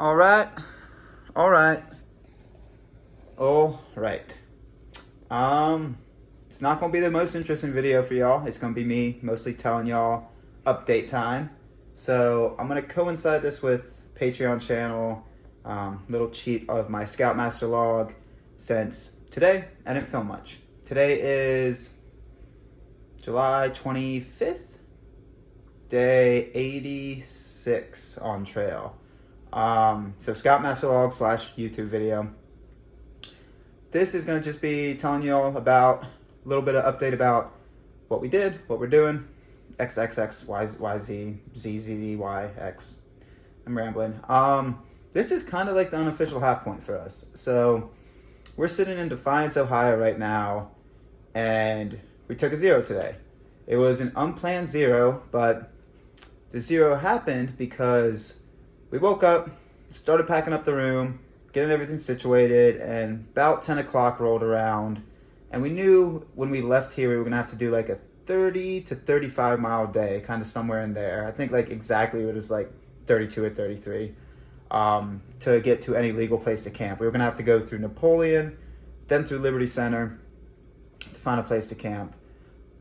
All right, all right, all right. Um, it's not gonna be the most interesting video for y'all. It's gonna be me mostly telling y'all update time. So I'm gonna coincide this with Patreon channel, little cheat of my Scoutmaster log, since today I didn't film much. Today is July 25th, day 86 on trail. So Scoutmaster log / YouTube video. This is going to just be telling you all about a little bit of update about what we did, what we're doing, XXX, YZ, ZZ, YX. I'm rambling. This is kind of like the unofficial half point for us. So we're sitting in Defiance, Ohio right now, and we took a zero today. It was an unplanned zero, but the zero happened because we woke up, started packing up the room, getting everything situated, and about 10 o'clock rolled around, and we knew when we left here we were going to have to do like a 30 to 35 mile day, kind of somewhere in there. I think like exactly it was like 32 or 33, to get to any legal place to camp. We were going to have to go through Napoleon, then through Liberty Center to find a place to camp.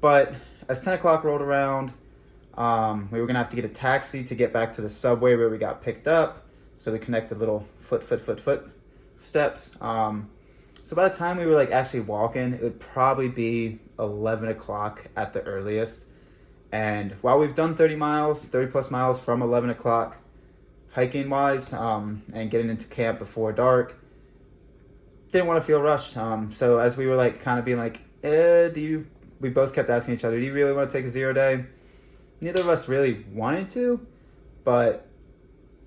But as 10 o'clock rolled around, we were going to have to get a taxi to get back to the subway where we got picked up. So we connected little foot steps. So by the time we were like actually walking, it would probably be 11 o'clock at the earliest. And while we've done 30 plus miles from 11 o'clock hiking wise, and getting into camp before dark, didn't want to feel rushed. So as we were like kind of being like, we both kept asking each other, do you really want to take a 0 day? Neither of us really wanted to, but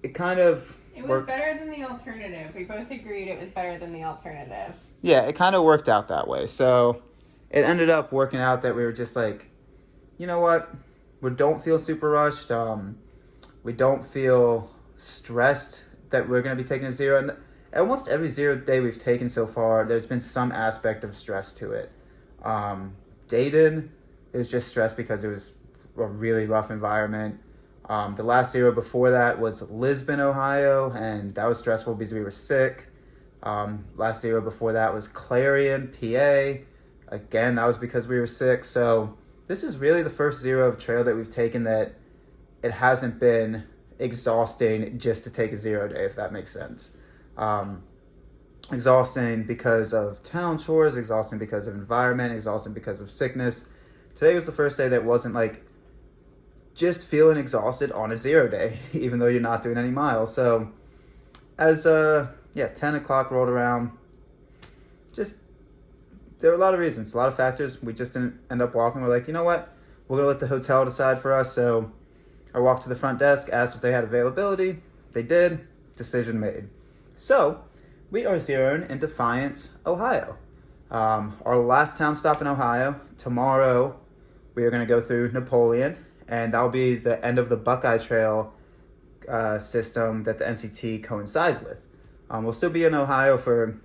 it kind of It was better than the alternative. We both agreed it was better than the alternative. Yeah, it kind of worked out that way. So it ended up working out that we were just like, you know what? We don't feel super rushed. We don't feel stressed that we're going to be taking a zero. And almost every 0 day we've taken so far, there's been some aspect of stress to it. Dayton, it was just stress because it was a really rough environment. The last 0 before that was Lisbon, Ohio, and that was stressful because we were sick. Last 0 before that was Clarion, PA. Again, that was because we were sick. So this is really the first 0 of trail that we've taken that it hasn't been exhausting just to take a 0 day, if that makes sense. Exhausting because of town chores, exhausting because of environment, exhausting because of sickness. Today was the first day that wasn't like just feeling exhausted on a 0 day, even though you're not doing any miles. So as 10 o'clock rolled around, there were a lot of reasons, a lot of factors. We just didn't end up walking. We're like, you know what? We're going to let the hotel decide for us. So I walked to the front desk, asked if they had availability. They did. Decision made. So we are zeroing in Defiance, Ohio. Our last town stop in Ohio. Tomorrow we are going to go through Napoleon, and that'll be the end of the Buckeye Trail system that the NCT coincides with. We'll still be in Ohio for,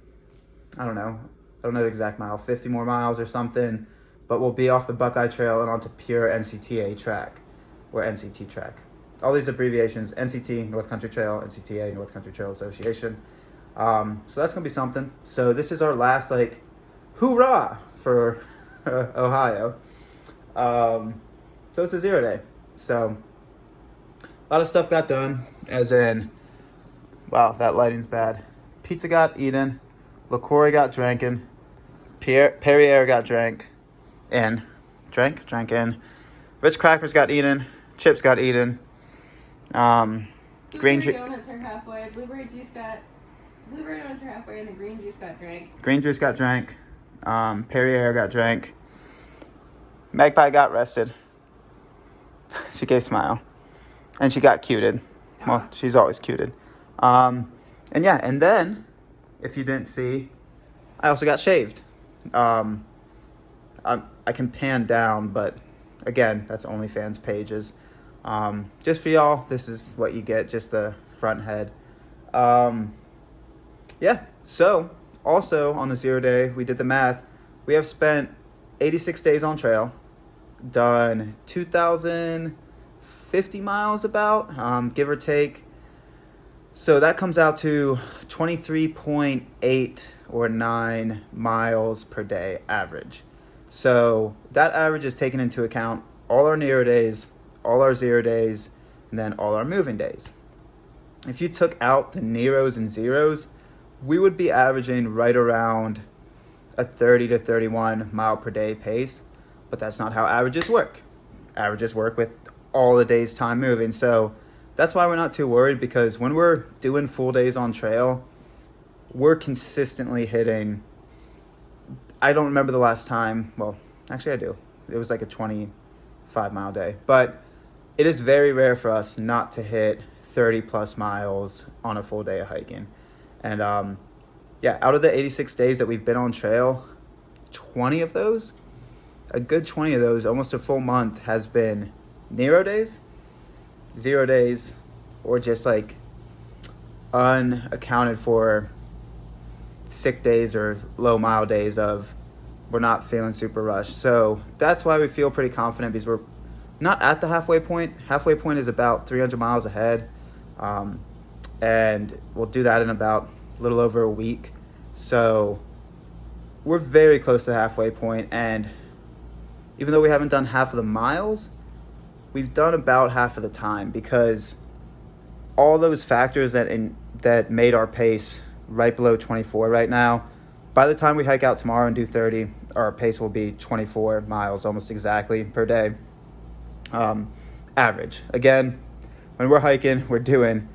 I don't know the exact mile, 50 more miles or something, but we'll be off the Buckeye Trail and onto pure NCTA track, or NCT track. All these abbreviations: NCT, North Country Trail; NCTA, North Country Trail Association. So that's going to be something. So this is our last, like, hoorah for Ohio. So it's a 0 day. So a lot of stuff got done, as in, wow, that lighting's bad. Pizza got eaten, LaCroix got drank Perrier got drank in. Ritz crackers got eaten, chips got eaten. Blueberry donuts are halfway. Blueberry donuts are halfway, and the green juice got drank. Green juice got drank. Perrier got drank. Magpie got rested. She gave smile. And she got cuted. Well, she's always cuted. And then, if you didn't see, I also got shaved. I can pan down, but again, that's OnlyFans pages. Just for y'all, this is what you get, just the front head. So also on the 0 day, we did the math. We have spent 86 days on trail, done 2,050 miles about, give or take So that comes out to 23.8 or 9 miles per day average. So that average is taken into account all our Nero days, all our 0 days, and then all our moving days. If you took out the Neros and zeros, we would be averaging right around a 30 to 31 mile per day pace, but that's not how averages work. Averages work with all the days time moving. So that's why we're not too worried, because when we're doing full days on trail, we're consistently hitting, I don't remember the last time, well, actually I do. It was like a 25 mile day, but it is very rare for us not to hit 30 plus miles on a full day of hiking. And yeah, out of the 86 days that we've been on trail, 20 of those, a good 20 of those, almost a full month, has been Nero days, 0 days, or just like unaccounted for sick days or low mile days of we're not feeling super rushed. So that's why we feel pretty confident, because we're not at the halfway point. Halfway point is about 300 miles ahead. And we'll do that in about a little over a week. So we're very close to the halfway point. And even though we haven't done half of the miles, we've done about half of the time, because all those factors that made our pace right below 24 right now, by the time we hike out tomorrow and do 30, our pace will be 24 miles almost exactly per day. Average. Again, when we're hiking, we're doing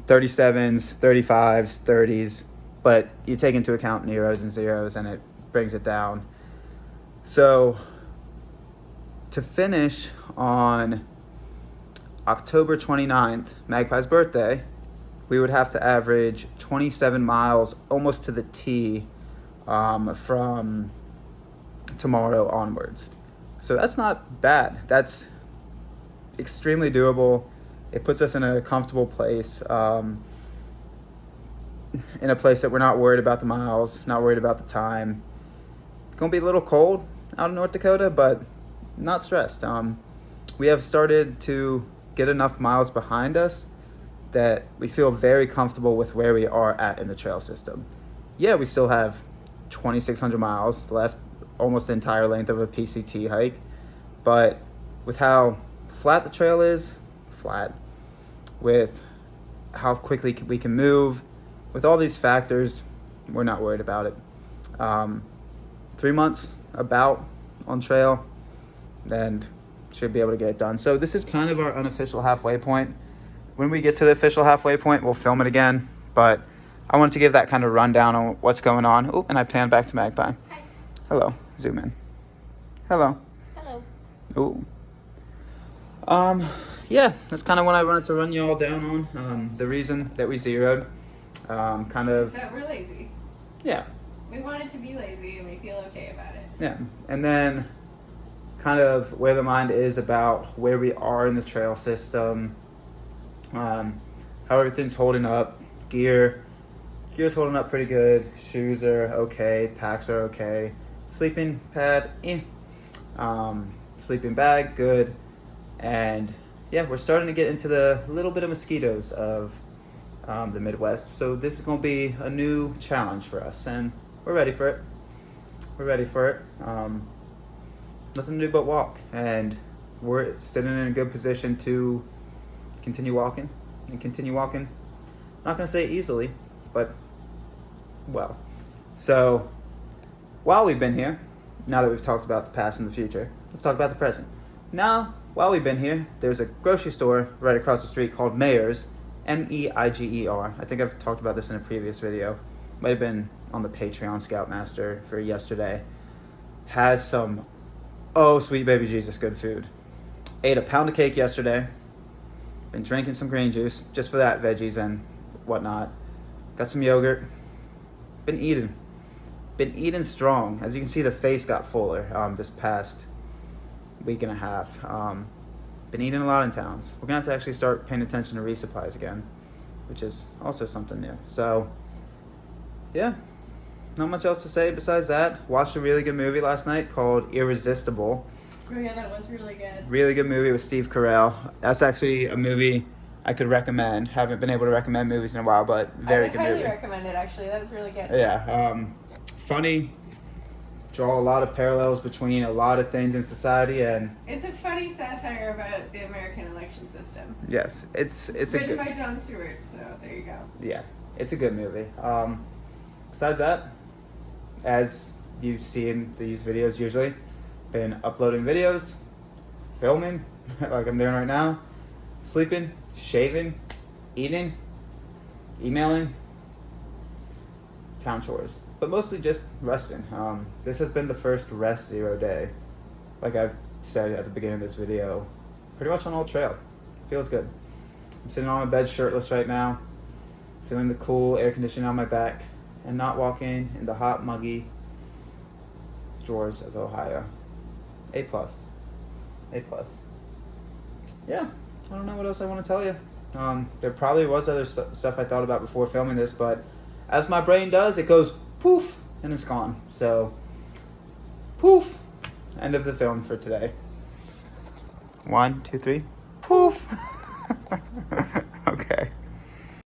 37s, 35s, 30s, but you take into account Neros and zeros and it brings it down. So to finish on October 29th, Magpie's birthday, we would have to average 27 miles almost to the T from tomorrow onwards. So that's not bad. That's extremely doable. It puts us in a comfortable place, in a place that we're not worried about the miles, not worried about the time. It's going to be a little cold out in North Dakota, but not stressed. We have started to get enough miles behind us that we feel very comfortable with where we are at in the trail system. Yeah, we still have 2,600 miles left, almost the entire length of a PCT hike, but with how flat the trail is, with how quickly we can move, with all these factors, we're not worried about it. 3 months about on trail, and should be able to get it done. So this is kind of our unofficial halfway point. When we get to the official halfway point, we'll film it again, but I wanted to give that kind of rundown on what's going on. Oh, and I pan back to Magpie. Hi. Hello. Zoom in. Hello. Hello. Ooh. Yeah, that's kind of what I wanted to run you all down on. The reason that we zeroed, kind of. That we're lazy. Yeah. We wanted to be lazy, and we feel okay about it. Yeah, and then kind of where the mind is about where we are in the trail system, how everything's holding up. Gear's holding up pretty good. Shoes are okay. Packs are okay. Sleeping pad, sleeping bag, good. And yeah, we're starting to get into the little bit of mosquitoes of the Midwest. So this is going to be a new challenge for us, and we're ready for it. Nothing to do but walk, and we're sitting in a good position to continue walking. Not going to say easily, but well. So while we've been here, now that we've talked about the past and the future, let's talk about the present. Now, while we've been here, there's a grocery store right across the street called Meijer's, Meiger. I think I've talked about this in a previous video. Might have been on the Patreon Scoutmaster for yesterday. Has some, oh sweet baby Jesus, good food. Ate a pound of cake yesterday. Been drinking some green juice, just for that, veggies and whatnot. Got some yogurt. Been eating strong. As you can see, the face got fuller this past week and a half. Been eating a lot in towns. We're gonna have to actually start paying attention to resupplies again, which is also something new. So yeah, not much else to say besides that. Watched a really good movie last night called Irresistible. Oh yeah, that was really good. Really good movie with Steve Carell. That's actually a movie I could recommend. Haven't been able to recommend movies in a while, but very good I would movie. highly recommend it, actually. That was really good. Yeah, funny. Draw a lot of parallels between a lot of things in society, and It's a funny satire about the American election system. yes, it's a Written good, by Jon Stewart, so there you go. yeah, it's a good movie. Besides that, as you see in these videos, usually been uploading videos, filming like I'm doing right now, sleeping, shaving, eating, emailing, town chores, but mostly just resting. This has been the first rest zero day, like I've said at the beginning of this video, pretty much on Old Trail. Feels good. I'm sitting on my bed shirtless right now, feeling the cool air conditioning on my back, and not walking in the hot, muggy shores of Ohio. A+. A+. Yeah, I don't know what else I want to tell you. There probably was other stuff I thought about before filming this, but as my brain does, it goes poof, and it's gone. So, poof. End of the film for today. 1, 2, 3. Poof.